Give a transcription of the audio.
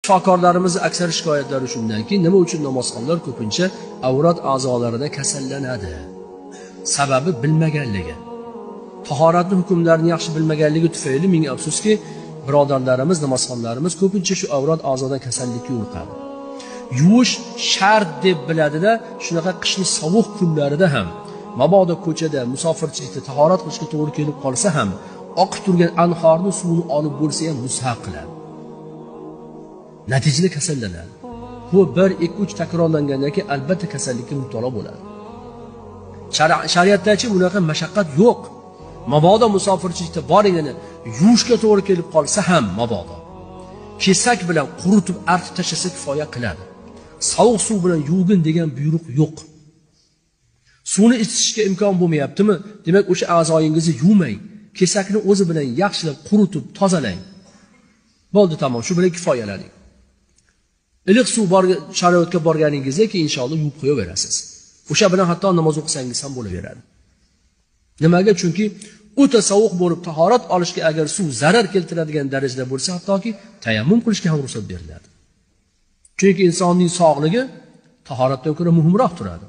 Shifokorlarimiz aksar shikoyatlari shundanki, nima uchun namozxonlar ko'pincha avrat a'zolarida kasallanadi? Sababi bilmaganligi. Tahoratning hukmlarini yaxshi bilmaganligi tufayli ming afsuski, birodarlarimiz, namozxonlarimiz ko'pincha shu avrat a'zodan kasallikka yo'liqadi. Yuvish shart deb biladida, shunaqa qishning sovuq kunlarida ham, mabodo ko'chada, musofirchilikda tahorat qilishga to'g'ri kelib qolsa ham, oqib turgan anhorning suvini olib bo'lsa ham muzhaq qiladi. Natijada kasallanadi. Bu 1-2-3 takrorlangandan keyin albatta kasallikka mubtalo bo'ladi. Shariatdachi bunaqa mashaqqat yo'q. Mabodo musofirchilikda boringani yuvishga to'g'ri kelib qolsa ham mabodo kesak bilan quritib artib tashlasa kifoya qiladi. Sovuq suv bilan yuvgin degan buyruq yo'q. Suvni ichishga imkon bo'lmayaptimi? Demak, o'sha a'zoyingizni yuvmang. Kesakni o'zi bilan yaxshilab quritib tozalang. Bo'ldi, tamom, shu bilan kifoyalaning. Iliq suv sharoitga borganingizda keyin inshaalloh yuvib qo'yaverasiz. O'sha bilan hatto namoz o'qisangiz ham bo'laveradi. Nimaga? Chunki o'ta sovuq bo'lib tahorat olishga agar suv zarar keltiradigan darajada bo'lsa, hattoki tayammum qilishga ham ruxsat beriladi. Chunki insonning sog'ligi tahoratdan ko'ra muhimroq turadi.